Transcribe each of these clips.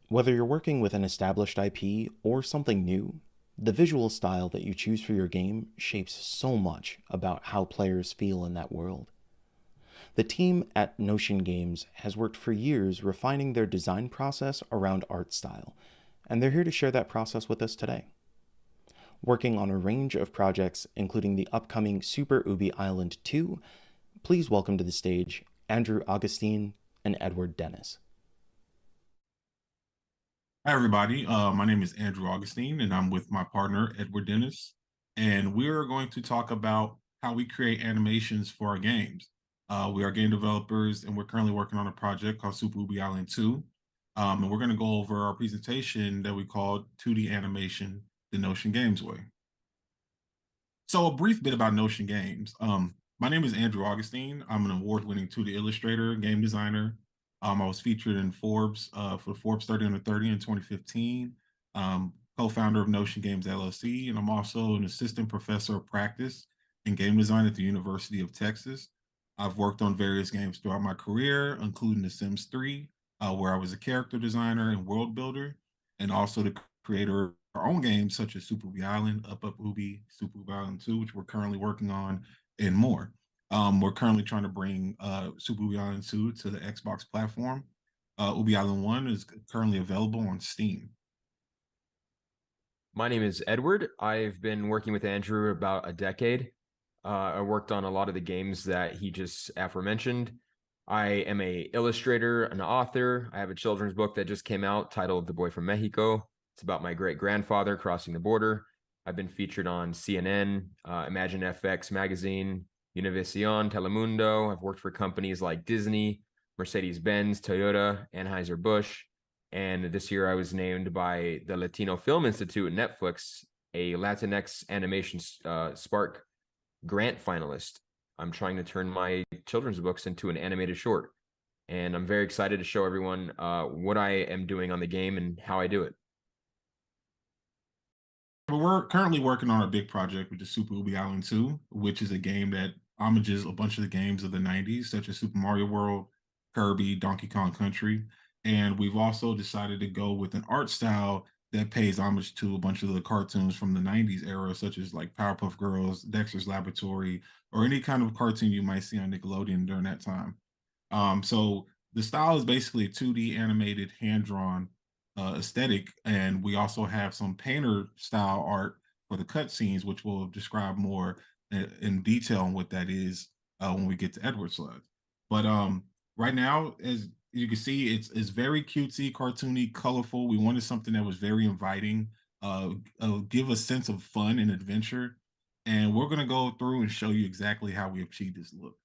Whether you're working with an established IP or something new, the visual style that you choose for your game shapes so much about how players feel in that world. The team at Notion Games has worked for years refining their design process around art style, and they're here to share that process with us today. Working on a range of projects, including the upcoming Super Ubi Island 2, please welcome to the stage Andrew Augustin and Edward Dennis. Hi, everybody. My name is Andrew Augustine, and I'm with my partner, Edward Dennis. And we're going to talk about how we create animations for our games. We are game developers, and we're currently working on a project called Super Ubi Island 2. And we're going to go over our presentation that we called 2D Animation, the Notion Games Way. So a brief bit about Notion Games. My name is Andrew Augustine. I'm an award-winning 2D illustrator, game designer. I was featured in Forbes for Forbes 30 Under 30 in 2015. Co-founder of Notion Games LLC, and I'm also an assistant professor of practice in game design at the University of Texas. I've worked on various games throughout my career, including The Sims 3, where I was a character designer and world builder, and also the creator our own games such as Super Ubi Island, Up Ubi, Super Ubi Island 2, which we're currently working on, and more. We're currently trying to bring Super Ubi Island 2 to the Xbox platform. Ubi Island 1 is currently available on Steam. My name is Edward. I've been working with Andrew about a decade. I worked on a lot of the games that he just aforementioned. I am a illustrator, an author. I have a children's book that just came out titled The Boy from Mexico. It's about my great-grandfather crossing the border. I've been featured on CNN, Imagine FX magazine, Univision, Telemundo. I've worked for companies like Disney, Mercedes-Benz, Toyota, Anheuser-Busch. And this year I was named by the Latino Film Institute and Netflix a Latinx Animation Spark grant finalist. I'm trying to turn my children's books into an animated short. And I'm very excited to show everyone what I am doing on the game and how I do it. But we're currently working on a big project with the Super Ubi Island 2, which is a game that homages a bunch of the games of the 90s, such as Super Mario World, Kirby, Donkey Kong Country. And we've also decided to go with an art style that pays homage to a bunch of the cartoons from the 90s era, such as like Powerpuff Girls, Dexter's Laboratory, or any kind of cartoon you might see on Nickelodeon during that time. So the style is basically a 2D animated hand-drawn aesthetic, and we also have some painter style art for the cutscenes, which we'll describe more in detail on what that is when we get to Edward's slides. But right now, as you can see, it's very cutesy, cartoony, colorful. We wanted something that was very inviting, give a sense of fun and adventure, and we're gonna go through and show you exactly how we achieved this look.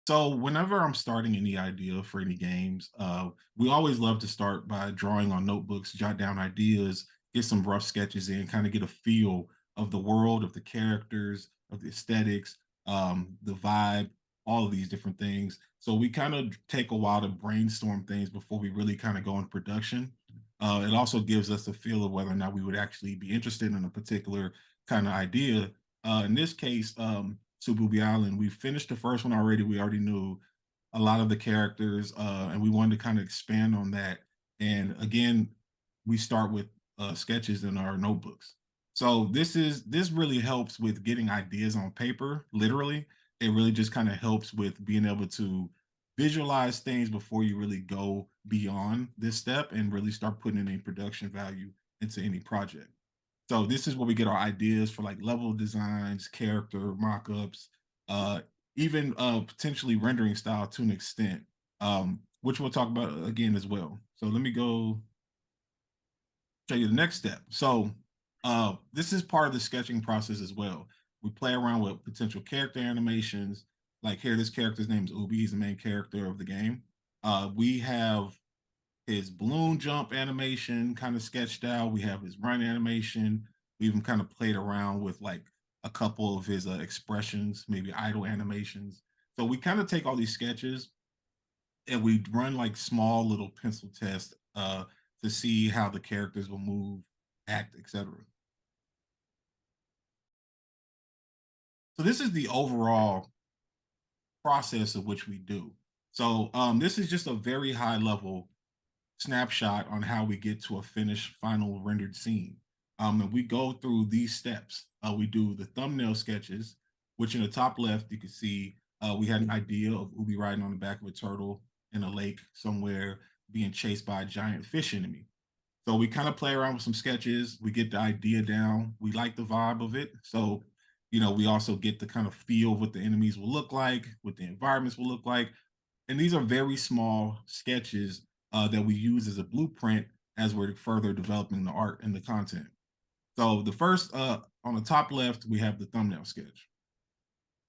So whenever I'm starting any idea for any games, we always love to start by drawing on notebooks, jot down ideas, get some rough sketches in, kind of get a feel of the world, of the characters, of the aesthetics, the vibe, all of these different things. So we kind of take a while to brainstorm things before we really kind of go in production. It also gives us a feel of whether or not we would actually be interested in a particular kind of idea. In this case, Sububi Island. We finished the first one already. We already knew a lot of the characters, and we wanted to kind of expand on that. And again, we start with sketches in our notebooks. So this really helps with getting ideas on paper. Literally, it really just kind of helps with being able to visualize things before you really go beyond this step and really start putting any production value into any project. So this is where we get our ideas for like level designs, character mock-ups, even potentially rendering style to an extent, which we'll talk about again as well. So let me go show you the next step. So this is part of the sketching process as well. We play around with potential character animations. Like here, this character's name is Ubi. He's the main character of the game. We have his balloon jump animation kind of sketched out. We have his run animation. We even kind of played around with like a couple of his expressions, maybe idle animations. So we kind of take all these sketches and we run like small little pencil tests to see how the characters will move, act, etc. So this is the overall process of which we do. So this is just a very high level snapshot on how we get to a finished final rendered scene. And we go through these steps. We do the thumbnail sketches, which in the top left, you can see we had an idea of Ubi riding on the back of a turtle in a lake somewhere being chased by a giant fish enemy. So we kind of play around with some sketches. We get the idea down. We like the vibe of it. So, we also get the kind of feel of what the enemies will look like, what the environments will look like. And these are very small sketches that we use as a blueprint as we're further developing the art and the content. So the first, on the top left, we have the thumbnail sketch.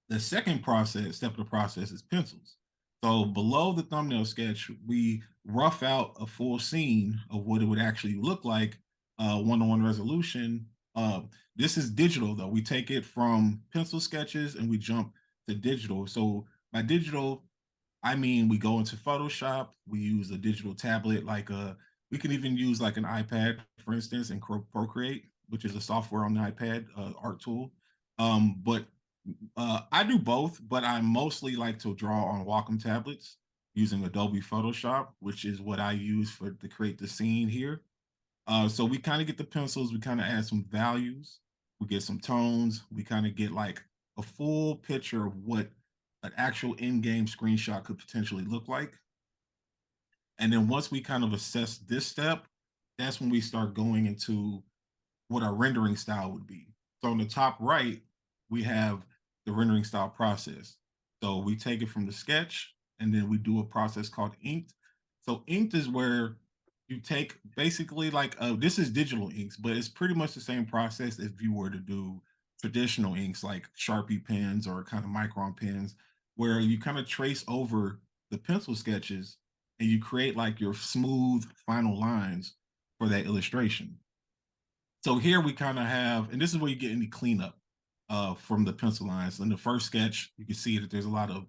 The second step of the process is pencils. So below the thumbnail sketch, we rough out a full scene of what it would actually look like, one-to-one resolution. This is digital though. We take it from pencil sketches and we jump to digital. So by digital, I mean we go into Photoshop, we use a digital tablet, we can even use like an iPad, for instance, and Procreate, which is a software on the iPad art tool. But I do both, but I mostly like to draw on Wacom tablets using Adobe Photoshop, which is what I use to create the scene here. So we kind of get the pencils, we kind of add some values, we get some tones, we kind of get like a full picture of what an actual in-game screenshot could potentially look like. And then once we kind of assess this step, that's when we start going into what our rendering style would be. So on the top right, we have the rendering style process. So we take it from the sketch and then we do a process called inked. So inked is where you take basically this is digital inks, but it's pretty much the same process as if you were to do traditional inks like Sharpie pens or kind of micron pens, where you kind of trace over the pencil sketches and you create like your smooth final lines for that illustration. So here we kind of have, and this is where you get any cleanup from the pencil lines. In the first sketch, you can see that there's a lot of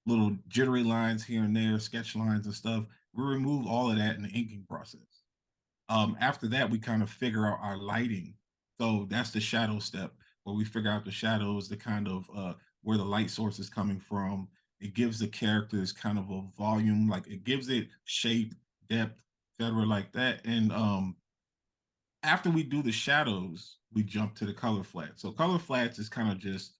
little jittery lines here and there, sketch lines and stuff. We remove all of that in the inking process. After that, we kind of figure out our lighting. So that's the shadow step where we figure out the shadows, the kind of where the light source is coming from. It gives the characters kind of a volume, like it gives it shape, depth, etc., like that. And after we do the shadows, we jump to the color flat. So color flats is kind of just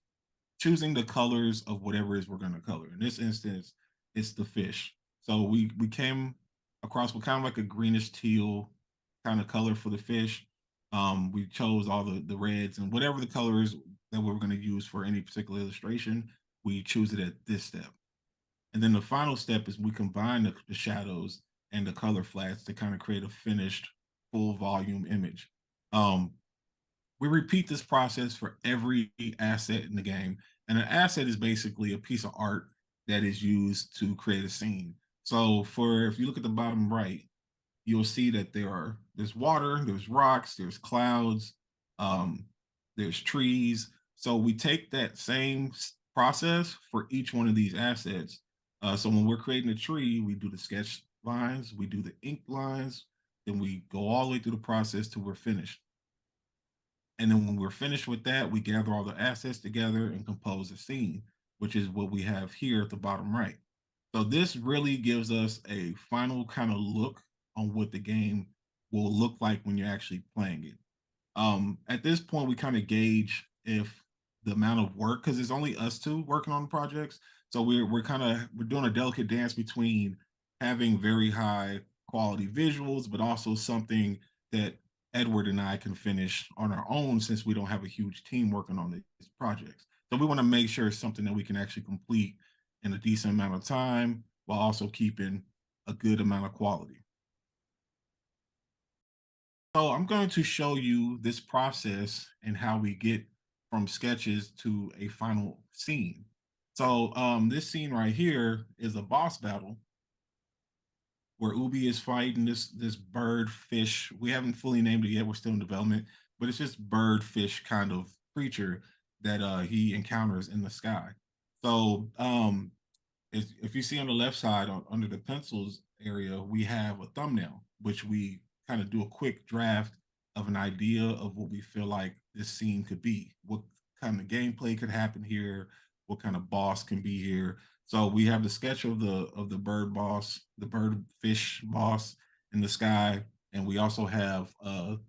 choosing the colors of whatever it is we're going to color. In this instance, it's the fish. So we came across with kind of like a greenish teal kind of color for the fish. We chose all the reds and whatever the colors that we were going to use for any particular illustration, we choose it at this step. And then the final step is we combine the shadows and the color flats to kind of create a finished full volume image. Um, we repeat this process for every asset in the game. And an asset is basically a piece of art that is used to create a scene. So if you look at the bottom right, you'll see that there's water, there's rocks, there's clouds, um, there's trees. So we take that same process for each one of these assets. So when we're creating a tree, we do the sketch lines, we do the ink lines, then we go all the way through the process till we're finished. And then when we're finished with that, we gather all the assets together and compose a scene, which is what we have here at the bottom right. So this really gives us a final kind of look on what the game will look like when you're actually playing it. At this point, we kind of gauge if the amount of work, because it's only us two working on the projects. So we're doing a delicate dance between having very high quality visuals, but also something that Edward and I can finish on our own since we don't have a huge team working on these projects. So we want to make sure it's something that we can actually complete in a decent amount of time while also keeping a good amount of quality. So I'm going to show you this process and how we get from sketches to a final scene. So this scene right here is a boss battle where Ubi is fighting this bird fish. We haven't fully named it yet. We're still in development, but it's just bird fish kind of creature that he encounters in the sky. So if you see on the left side under the pencils area, we have a thumbnail, which we kind of do a quick draft of an idea of what we feel like this scene could be, what kind of gameplay could happen here, what kind of boss can be here. So we have the sketch of the bird boss, the bird fish boss in the sky, and we also have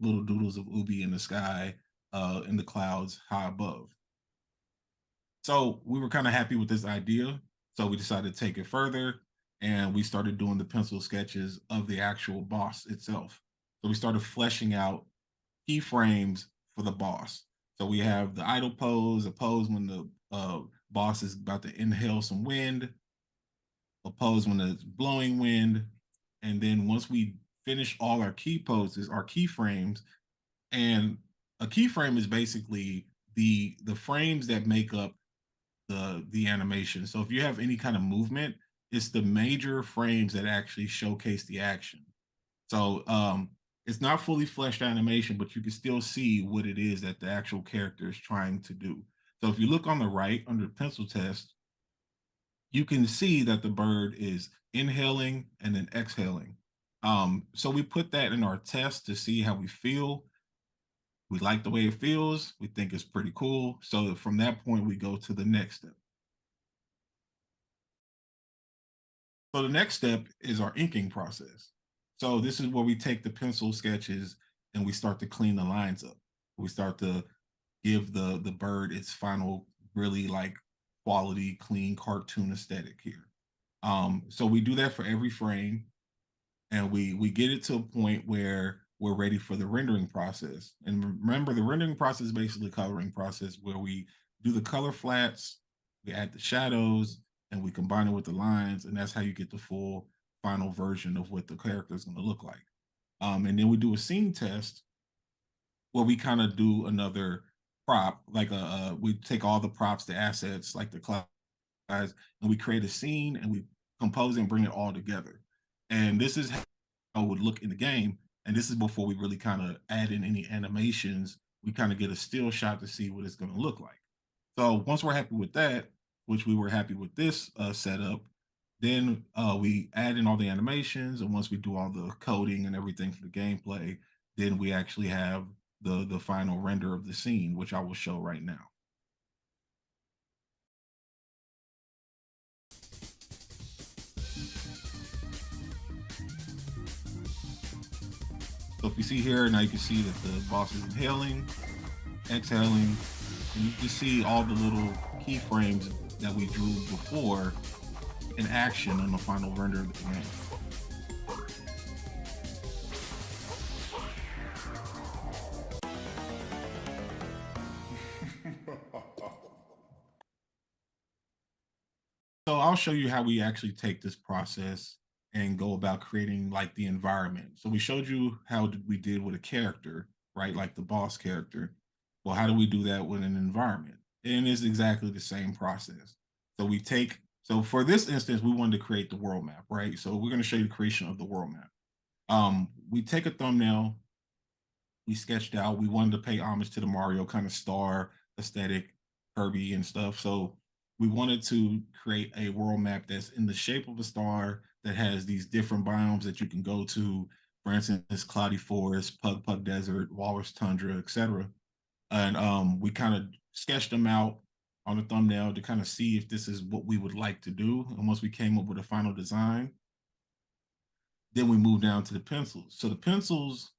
little doodles of Ubi in the sky, in the clouds high above. So we were kind of happy with this idea. So we decided to take it further and we started doing the pencil sketches of the actual boss itself. So we started fleshing out keyframes for the boss. So we have the idle pose, a pose when the boss is about to inhale some wind, a pose when it's blowing wind. And then once we finish all our key poses, our keyframes, and a keyframe is basically the frames that make up the animation. So if you have any kind of movement, it's the major frames that actually showcase the action. So it's not fully fleshed animation, but you can still see what it is that the actual character is trying to do. So if you look on the right under pencil test, you can see that the bird is inhaling and then exhaling. So we put that in our test to see how we feel. We like the way it feels. We think it's pretty cool. So from that point, we go to the next step. So the next step is our inking process. So this is where we take the pencil sketches and we start to clean the lines up. We start to give the bird its final really like quality, clean cartoon aesthetic here. So we do that for every frame and we get it to a point where we're ready for the rendering process. And remember, the rendering process is basically coloring process where we do the color flats, we add the shadows, and we combine it with the lines, and that's how you get the full final version of what the character is going to look like. And then we do a scene test where we kind of do another prop, like we take all the props, the assets, like the clouds, and we create a scene and we compose and bring it all together. And this is would look in the game. And this is before we really kind of add in any animations. We kind of get a still shot to see what it's going to look like. So once we're happy with that, which we were happy with this setup, then we add in all the animations. And once we do all the coding and everything for the gameplay, then we actually have the final render of the scene, which I will show right now. So if you see here, now you can see that the boss is inhaling, exhaling, and you can see all the little keyframes that we drew before in action on the final render of the game. So I'll show you how we actually take this process and go about creating like the environment. So we showed you how we did with a character, right? Like the boss character. Well, how do we do that with an environment? And it's exactly the same process. So so for this instance, we wanted to create the world map, right? So we're going to show you the creation of the world map. We take a thumbnail, we sketched out, we wanted to pay homage to the Mario kind of star aesthetic, Kirby and stuff. So we wanted to create a world map that's in the shape of a star that has these different biomes that you can go to. For instance, cloudy forest, Pug Pug Desert, Walrus Tundra, etc. And we kind of sketched them out on the thumbnail to kind of see if this is what we would like to do. And once we came up with a final design, then we moved down to the pencils. So the pencils,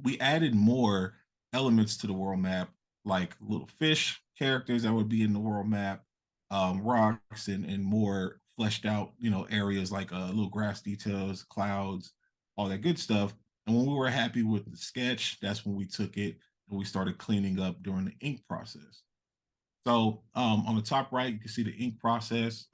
we added more elements to the world map, like little fish characters that would be in the world map, rocks and more fleshed out, areas like little grass details, clouds, all that good stuff. And when we were happy with the sketch, that's when we took it and we started cleaning up during the ink process. So on the top right, you can see the ink process.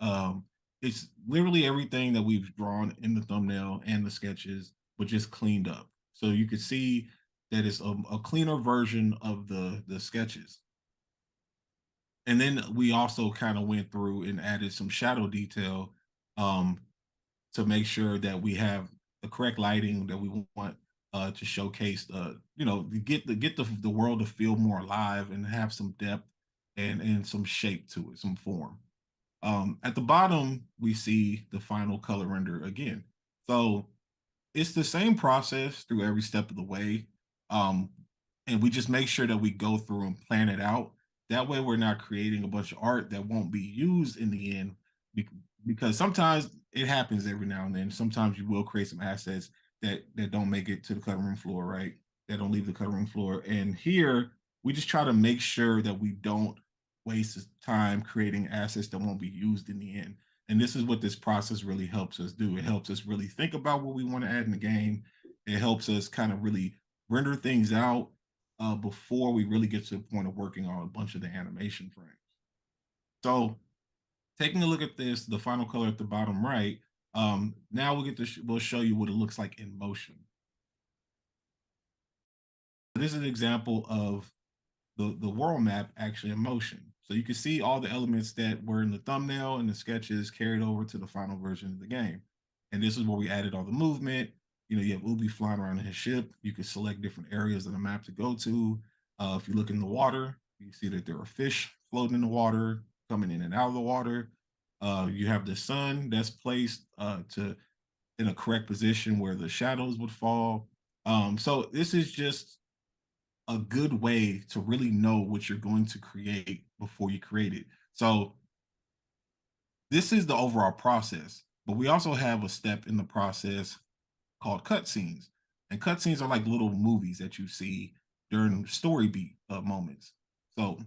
It's literally everything that we've drawn in the thumbnail and the sketches, but just cleaned up. So you can see that it's a cleaner version of the sketches. And then we also kind of went through and added some shadow detail um, to make sure that we have the correct lighting that we want to showcase to get the world to feel more alive and have some depth and some shape to it, some form. At the bottom, we see the final color render again. So it's the same process through every step of the way. Um, and we just make sure that we go through and plan it out. That way, we're not creating a bunch of art that won't be used in the end, because sometimes it happens every now and then. Sometimes you will create some assets that don't make it to the cutting room floor, right? That don't leave the cutting room floor. And here we just try to make sure that we don't waste time creating assets that won't be used in the end. And this is what this process really helps us do. It helps us really think about what we want to add in the game. It helps us kind of really render things out before we really get to the point of working on a bunch of the animation frames. So taking a look at this, the final color at the bottom right, now we'll get to we'll show you what it looks like in motion. This is an example of the world map actually in motion. So you can see all the elements that were in the thumbnail and the sketches carried over to the final version of the game. And this is where we added all the movement. You know, you have Ubi flying around in his ship. You can select different areas of the map to go to. If you look in the water, you see that there are fish floating in the water, coming in and out of the water. You have the sun that's placed to in a correct position where the shadows would fall. So this is just a good way to really know what you're going to create before you create it. So this is the overall process, but we also have a step in the process called cutscenes. And cutscenes are like little movies that you see during story beat moments. So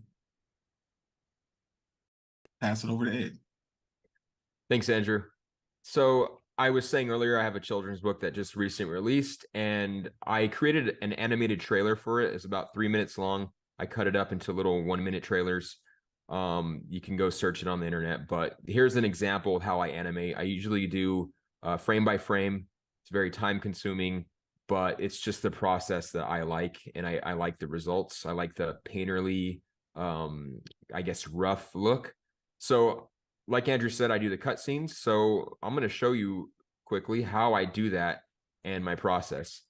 pass it over to Ed. Thanks, Andrew. So I was saying earlier, I have a children's book that just recently released, and I created an animated trailer for it. It's about 3 minutes long. I cut it up into little 1-minute trailers. You can go search it on the internet, but here's an example of how I animate. I usually do frame by frame. It's very time consuming, but it's just the process that I like, and I like the results. I like the painterly, I guess, rough look. So like Andrew said, I do the cutscenes. So I'm going to show you quickly how I do that and my process.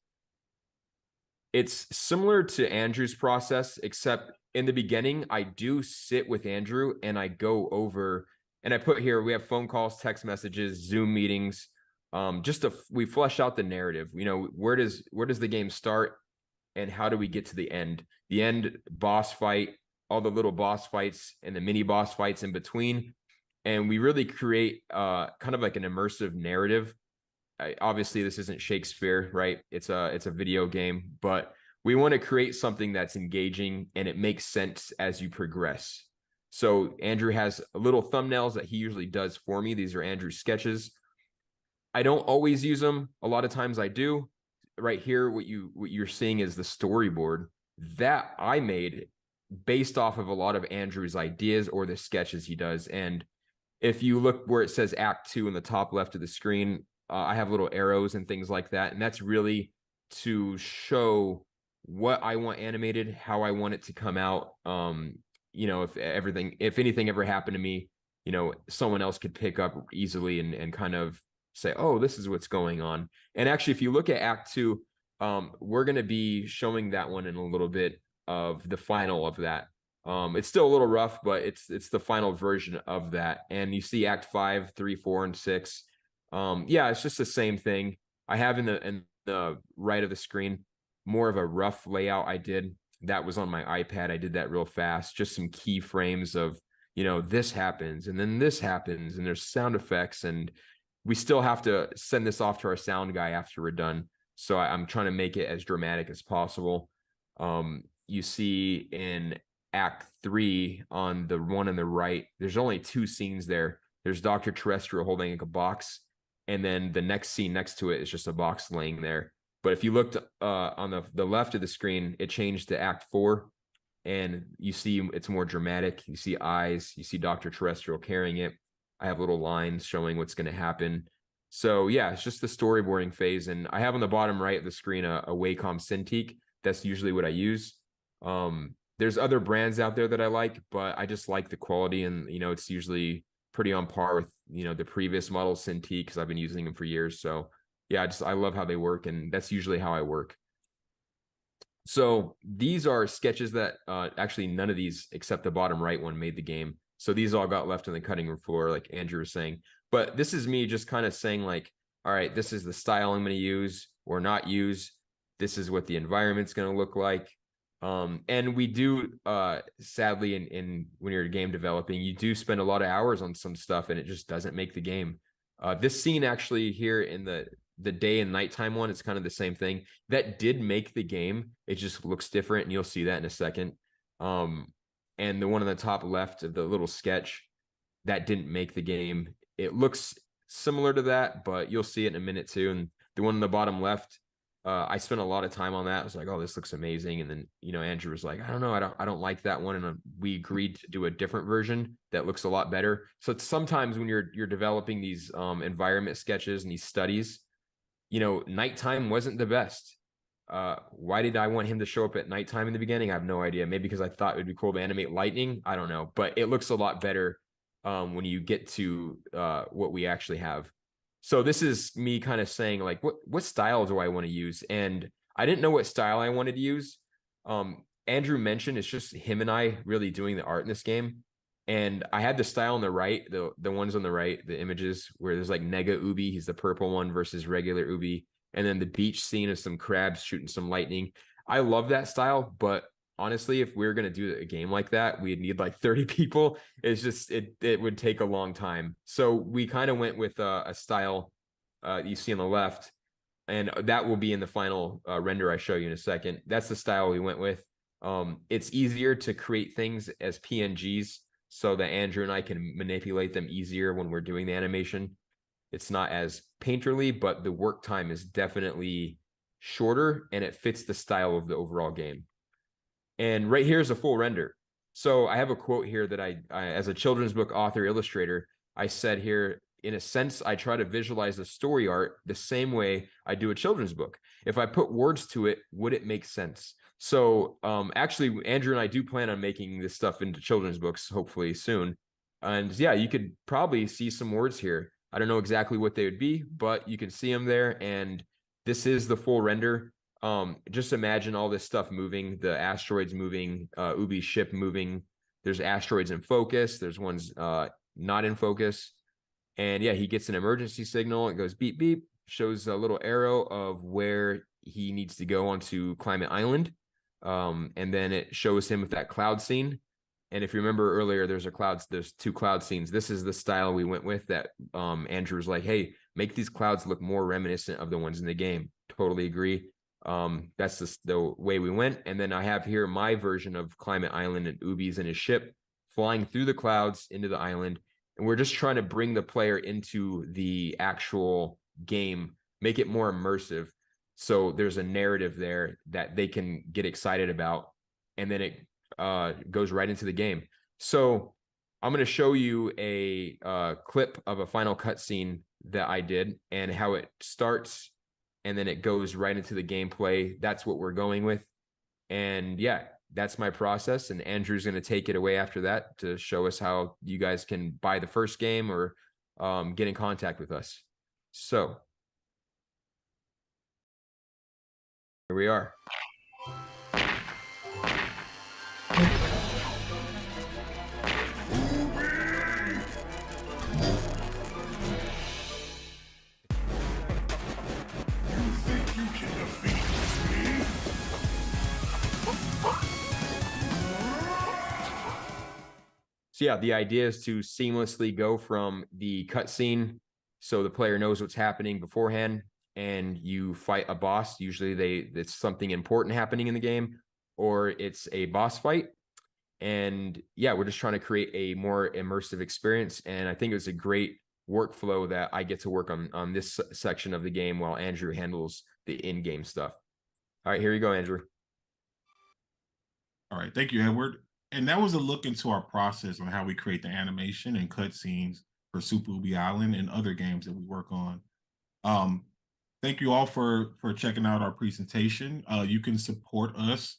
It's similar to Andrew's process, except in the beginning, I do sit with Andrew and I go over, and I put here, we have phone calls, text messages, Zoom meetings, we flesh out the narrative. You know, where does the game start and how do we get to the end? The end boss fight, all the little boss fights and the mini boss fights in between. And we really create kind of like an immersive narrative. Obviously, this isn't Shakespeare, right? It's a video game, but we want to create something that's engaging and it makes sense as you progress. So Andrew has little thumbnails that he usually does for me. These are Andrew's sketches. I don't always use them. A lot of times I do. Right here, what you're seeing is the storyboard that I made based off of a lot of Andrew's ideas or the sketches he does. And if you look where it says Act 2 in the top left of the screen, I have little arrows and things like that. And that's really to show what I want animated, how I want it to come out. You know, if anything ever happened to me, you know, someone else could pick up easily and kind of say, oh, this is what's going on. And actually, if you look at Act 2, we're going to be showing that one in a little bit of the final of that. It's still a little rough, but it's the final version of that. And you see Act 5, 3, 4, and 6. Yeah, it's just the same thing. I have in the right of the screen more of a rough layout I did. That was on my iPad. I did that real fast. Just some keyframes of, you know, this happens and then this happens and there's sound effects, and we still have to send this off to our sound guy after we're done. So I'm trying to make it as dramatic as possible. You see in Act 3 on the one on the right, there's only 2 scenes there. There's Dr. Terrestrial holding like a box, and then the next scene next to it is just a box laying there. But if you looked on the left of the screen, it changed to Act 4, and you see it's more dramatic. You see eyes, you see Dr. Terrestrial carrying it. I have little lines showing what's going to happen. So yeah, it's just the storyboarding phase. And I have on the bottom right of the screen a Wacom Cintiq. That's usually what I use. There's other brands out there that I like, but I just like the quality, and you know, it's usually pretty on par with, you know, the previous model Cintiq because I've been using them for years. So yeah, I love how they work, and that's usually how I work. So these are sketches that actually none of these except the bottom right one made the game. So these all got left on the cutting room floor, like Andrew was saying. But this is me just kind of saying like, all right, this is the style I'm going to use or not use. This is what the environment's going to look like. And we do, sadly, in when you're game developing, you do spend a lot of hours on some stuff, and it just doesn't make the game. This scene actually here in the day and nighttime one, it's kind of the same thing. That did make the game. It just looks different, and you'll see that in a second. And the one on the top left of the little sketch, that didn't make the game. It looks similar to that, but you'll see it in a minute too. And the one on the bottom left, I spent a lot of time on that. I was like, oh, this looks amazing. And then, Andrew was like, I don't know, I don't like that one. And we agreed to do a different version that looks a lot better. So it's sometimes when you're developing these environment sketches and these studies, nighttime wasn't the best. Why did I want him to show up at nighttime in the beginning? I have no idea. Maybe because I thought it would be cool to animate lightning. I don't know, but it looks a lot better when you get to what we actually have. So this is me kind of saying, like, what style do I want to use? And I didn't know what style I wanted to use. Andrew mentioned it's just him and I really doing the art in this game. And I had the style on the right, the ones on the right, the images where there's like Nega Ubi, he's the purple one versus regular Ubi. And then the beach scene of some crabs shooting some lightning. I love that style, but honestly, if we were going to do a game like that, we'd need like 30 people. It's just, it would take a long time. So we kind of went with a style you see on the left, and that will be in the final render I show you in a second. That's the style we went with. It's easier to create things as PNGs so that Andrew and I can manipulate them easier when we're doing the animation. It's not as painterly, but the work time is definitely shorter, and it fits the style of the overall game. And right here is a full render. So I have a quote here that I as a children's book author illustrator, I said here, in a sense, I try to visualize the story art the same way I do a children's book. If I put words to it, would it make sense? So actually, Andrew and I do plan on making this stuff into children's books, hopefully soon. And yeah, you could probably see some words here. I don't know exactly what they would be, but you can see them there. And this is the full render. Just imagine all this stuff moving, the asteroids moving, Ubi's ship moving. There's asteroids in focus. There's ones not in focus. And yeah, he gets an emergency signal. It goes beep, beep, shows a little arrow of where he needs to go onto Climate Island. And then it shows him with that cloud scene. And if you remember earlier, there's two cloud scenes. This is the style we went with that Andrew was like, hey, make these clouds look more reminiscent of the ones in the game. Totally agree. That's the way we went. And then I have here my version of Climate Island and Ubi's in his ship flying through the clouds into the island. And we're just trying to bring the player into the actual game, make it more immersive. So there's a narrative there that they can get excited about. And then it goes right into the game. So I'm going to show you a clip of a final cutscene that I did and how it starts, and then it goes right into the gameplay. That's what we're going with. And yeah, that's my process. And Andrew's going to take it away after that to show us how you guys can buy the first game or get in contact with us. So here we are. So yeah, the idea is to seamlessly go from the cutscene so the player knows what's happening beforehand, and you fight a boss. Usually it's something important happening in the game, or it's a boss fight. And yeah, we're just trying to create a more immersive experience. And I think it was a great workflow that I get to work on this section of the game while Andrew handles the in-game stuff. All right, here you go, Andrew. All right, thank you, Edward. And that was a look into our process on how we create the animation and cutscenes for Super Ubi Island and other games that we work on. Thank you all for checking out our presentation. You can support us.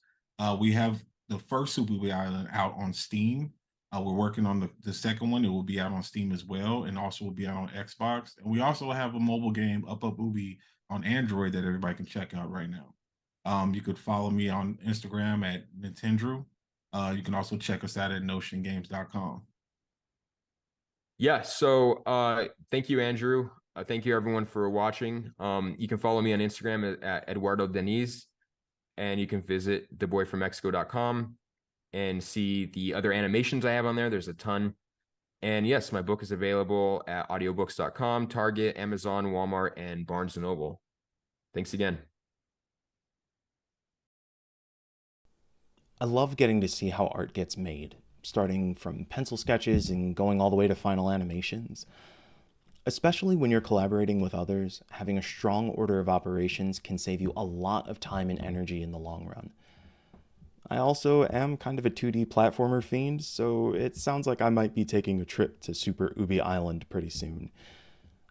We have the first Super Ubi Island out on Steam. We're working on the second one. It will be out on Steam as well, and also will be out on Xbox. And we also have a mobile game, Up Ubi, on Android that everybody can check out right now. You could follow me on Instagram at Nintendo. You can also check us out at notiongames.com. Yeah, so thank you, Andrew. Thank you, everyone, for watching. You can follow me on Instagram at Eduardo Deniz. and you can visit theboyfrommexico.com and see the other animations I have on there. There's a ton. And yes, my book is available at audiobooks.com, Target, Amazon, Walmart, and Barnes & Noble. Thanks again. I love getting to see how art gets made, starting from pencil sketches and going all the way to final animations. Especially when you're collaborating with others, having a strong order of operations can save you a lot of time and energy in the long run. I also am kind of a 2D platformer fiend, so it sounds like I might be taking a trip to Super Ubi Island pretty soon.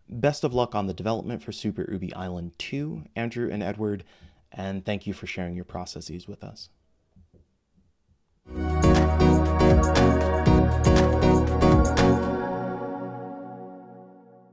Best of luck on the development for Super Ubi Island 2, Andrew and Edward, and thank you for sharing your processes with us.